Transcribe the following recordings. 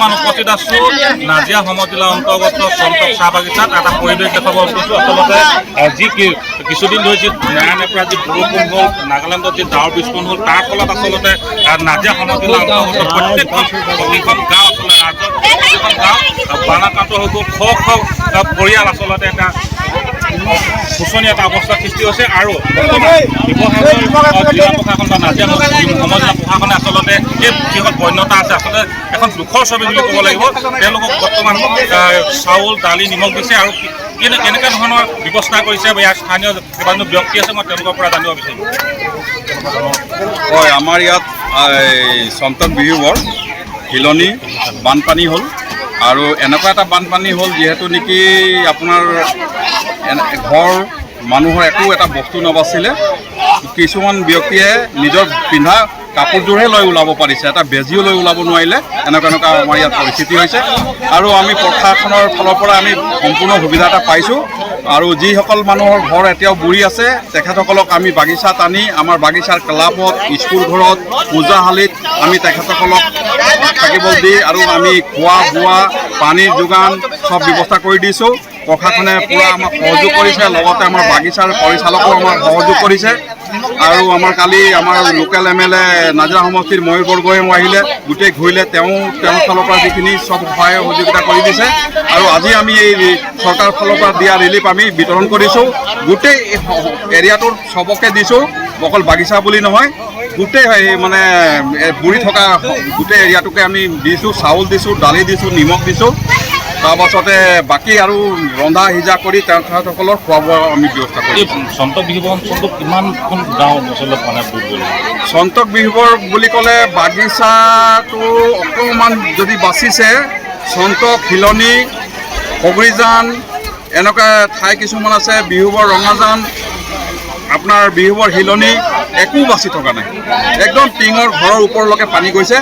বৰ্তমান উপস্থিত আছো নাজিয়া সমজিলা অন্তৰ্গত সন্তক চাহ বাগিচাত এটা পৰিৱেশ দেখাব খুজিছোঁ। আচলতে যি কিছুদিন ধৰি যি নেৰানেপেৰা পৰা যি বৰষুণ হ'ল, নাগালেণ্ডত যি ডাৱৰ বিস্ফোৰণ হ'ল, তাৰ ফলত আচলতে নাজিয়া সমজিলা অন্তৰ্গত প্ৰত্যেকখন গাঁও আচলতে ৰাজ্যৰ প্ৰত্যেকখন গাঁও বানাক্ৰান্ত হৈ গ'ল। শ শ পৰিয়াল আচলতে এটা শোচনীয় এটা অৱস্থাৰ সৃষ্টি হৈছে। আৰু শিৱসাগৰ জিলা প্ৰশাসন বা নাজিয়া সমজিলা প্ৰশাসনে আচলতে এই যিসকল বন্যতা আছে আচলতে এখন দুখৰ ছবি বুলি ক'ব লাগিব। তেওঁলোকক বৰ্তমান চাউল, দালি, নিমখ দিছে আৰু কেনেকুৱা ধৰণৰ ব্যৱস্থা কৰিছে ইয়াৰ স্থানীয় কেইবাজনো ব্যক্তি আছে, মই তেওঁলোকৰ পৰা জানিব বিচাৰিম। হয়, আমাৰ ইয়াত সন্তক বিহুবৰ হিলনি বানপানী হ'ল আৰু এনেকুৱা এটা বানপানী হ'ল যিহেতু নেকি আপোনাৰ ঘৰ মানুহৰ একো এটা বস্তু নাবাছিলে। কিছুমান ব্যক্তিয়ে নিজৰ পিন্ধা কাপোৰযোৰহে লৈ ওলাব পাৰিছে, এটা বেজীও লৈ ওলাব নোৱাৰিলে। এনেকুৱা আমাৰ ইয়াত পৰিস্থিতি হৈছে আৰু আমি প্ৰশাসনৰ ফালৰ পৰা আমি সম্পূৰ্ণ সুবিধা এটা পাইছোঁ। আৰু যিসকল মানুহৰ ঘৰ এতিয়াও বুৰি আছে তেখেতসকলক আমি বাগিচাত আনি আমাৰ বাগিচাৰ ক্লাবত, স্কুল ঘৰত, পূজাশালীত আমি তেখেতসকলক থাকিব দি আৰু আমি খোৱা বোৱা, পানীৰ যোগান চব ব্যৱস্থা কৰি দিছোঁ। প্ৰশাসনে পূৰা আমাক সহযোগ কৰিছে, লগতে আমাৰ বাগিচাৰ পৰিচালকেও আমাক সহযোগ কৰিছে। আৰু আমাৰ কালি আমাৰ লোকেল MLA নাজিৰা সমষ্টিৰ ময়ূৰ বৰগোহাঁই আহিলে, গোটেই ঘূৰিলে, তেওঁৰ ফালৰ পৰা যিখিনি চব সহায় সহযোগিতা কৰি দিছে। আৰু আজি আমি এই চৰকাৰৰ ফালৰ পৰা দিয়া ৰিলিফ আমি বিতৰণ কৰিছোঁ। গোটেই এৰিয়াটোৰ চবকে দিছোঁ, অকল বাগিচা বুলি নহয়, গোটেই মানে বুৰি থকা গোটেই এৰিয়াটোকে আমি দিছোঁ। চাউল দিছোঁ, দালি দিছোঁ, নিমখ দিছোঁ। তাৰপাছতে বাকী আৰু ৰন্ধা সিজা কৰি তেখেতসকলৰ খোৱা বোৱা আমি ব্যৱস্থা কৰিছোঁ। সন্তক বিহুবৰ অঞ্চলটো কিমানখন গাঁও অঞ্চলত মানে ডুব গ'ল? সন্তক বিহুবৰ বুলি ক'লে বাগিচাটো অকণমান যদি বাচিছে, সন্তক, হিলনি, কগৰিজান এনেকুৱা ঠাই কিছুমান আছে, বিহুবৰ ৰঙাজান, আপোনাৰ বিহুবৰ হিলনি একো বাচি থকা নাই। একদম টিঙৰ ঘৰৰ ওপৰলৈকে পানী গৈছে।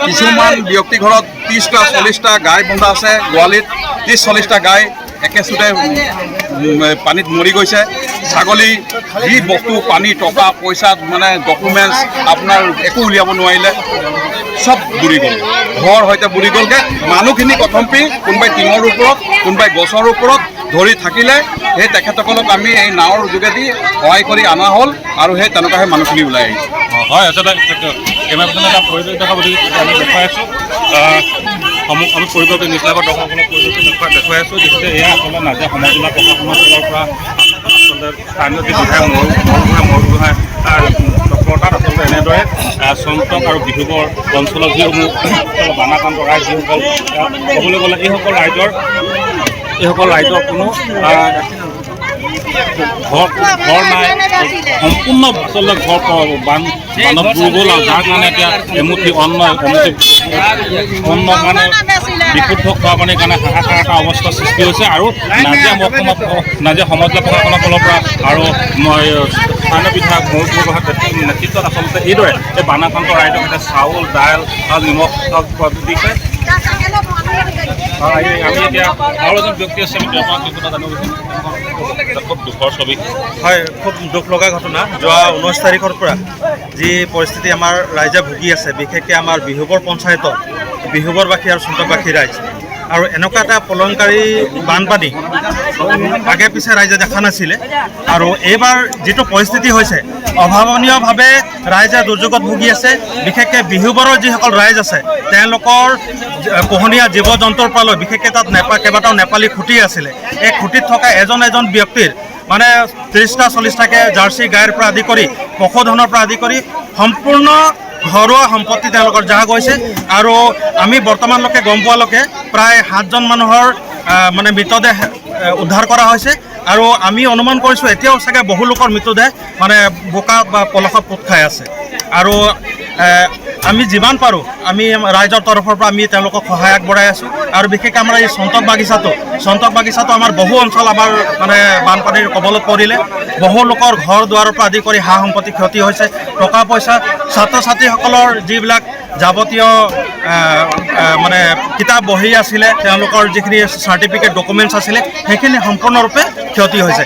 কিছুমান ব্যক্তি ঘৰত 30টা 40টা গাই বন্ধা আছে, গোৱালিত 30-40টা গাই একেচোতে পানীত মৰি গৈছে। ছাগলী যি বস্তু পানী, টকা পইচা মানে ডকুমেণ্টছ আপোনাৰ একো উলিয়াব নোৱাৰিলে, চব বুৰি গ'ল। ঘৰ সৈতে বুৰি গ'লগৈ। মানুহখিনি কথম্পি কোনোবাই টিঙৰ ওপৰত, কোনোবাই গছৰ ওপৰত ধৰি থাকিলে। সেই তেখেতসকলক আমি এই নাৱৰ যোগেদি সহায় কৰি অনা হ'ল আৰু সেই তেনেকুৱাহে মানুহখিনি ওলাই আহিছে। হয়, আচলতে কেমেৰাখন এটা পৰিৱেশ দেখাব আমি দেখুৱাই আছোঁ। আমি পৰিৱেশ নিচলাগৰ দৰ্শকসকলক পৰিৱেশ দেখুৱাই আছোঁ। যিহেতু এয়া আচলতে নাজিয়া সমজিলা প্ৰশাসনৰ ফালৰ পৰা আচলতে স্থানীয় যি বিধায়ক মৰুগোহাঁই তৎপৰতাত আচলতে এনেদৰে সন্তক আৰু বিহুবৰ অঞ্চলত যিসমূহ বানাক্ৰান্ত ৰাইজ, যিসকল ক'বলৈ গ'লে এইসকল ৰাইজৰ কোনো ঘৰ নাই, সম্পূৰ্ণ আচলতে ঘৰ বানত বুৰি গ'ল। আৰু যাৰ কাৰণে এতিয়া এমুঠি অন্ন কাৰণে বিশুদ্ধ খোৱা পানীৰ কাৰণে হাহাকাৰ এটা অৱস্থাৰ সৃষ্টি হৈছে। আৰু নাজিয়া সমজিলা প্ৰশাসনৰ ফালৰ পৰা আৰু স্থানীয় বিধায়ক ময়ূৰ বৰগোহাঁইৰ নেতৃত্বত আচলতে এইদৰে এই বানাক্ৰান্ত ৰাইজক এতিয়া চাউল, দাইল আৰু নিমখ দিছে। আমি এতিয়া আৰু এজন ব্যক্তি আছে, আমি তেওঁৰ পৰা জানিব বিচাৰিম। খুব দুখৰ ছবি। হয়, খুব দুখ লগা ঘটনা। যোৱা 19 তাৰিখৰ পৰা যি পৰিস্থিতি আমাৰ ৰাইজে ভুগি আছে, বিশেষকৈ আমাৰ বিহুবৰ পঞ্চায়তত বিহুবৰবাসী আৰু সন্তকবাসী ৰাইজ, আৰু এনেকুৱা এটা প্ৰলয়ংকাৰী বানপানী আগে পিছে ৰাইজে দেখা নাছিলে। আৰু এইবাৰ যিটো পৰিস্থিতি হৈছে, অভাৱনীয়ভাৱে ৰাইজে দুৰ্যোগত ভুগি আছে। বিশেষকৈ বিহুবৰৰ যিসকল ৰাইজ আছে তেওঁলোকৰ পোহনীয়া জীৱ জন্তুৰ পৰা লৈ, বিশেষকৈ তাত কেইবাটাও নেপালী খুঁটি আছিলে। এই খুঁটিত থকা এজন ব্যক্তিৰ মানে 30টা 40টাকৈ জাৰ্চি গাইৰ পৰা আদি কৰি পশুধনৰ পৰা আদি কৰি সম্পূৰ্ণ ঘৰুৱা সম্পত্তি তেওঁলোকৰ যাহ গৈছে। আৰু আমি বৰ্তমানলৈকে গম পোৱালৈকে প্ৰায় 7জন মানুহৰ মানে মৃতদেহ উদ্ধাৰ কৰা হৈছে। আৰু আমি অনুমান কৰিছোঁ এতিয়াও চাগে বহু লোকৰ মৃতদেহ মানে বোকা বা পলসত পোত খাই আছে। আৰু আমি যিমান পাৰোঁ আমি ৰাইজৰ তৰফৰ পৰা আমি তেওঁলোকক সহায় আগবঢ়াই আছোঁ। আৰু বিশেষকৈ আমাৰ এই সন্তক বাগিচাটো আমাৰ বহু অঞ্চল আমাৰ মানে বানপানীৰ কবলত পৰিলে। বহু লোকৰ ঘৰ দুৱাৰৰ পৰা আদি কৰি সা সম্পত্তি ক্ষতি হৈছে, টকা পইচা, ছাত্ৰ ছাত্ৰীসকলৰ যিবিলাক যাৱতীয় মানে কিতাপ বহি আছিলে, তেওঁলোকৰ যিখিনি চাৰ্টিফিকেট ডকুমেণ্টছ আছিলে, সেইখিনি সম্পূৰ্ণৰূপে ক্ষতি হৈছে।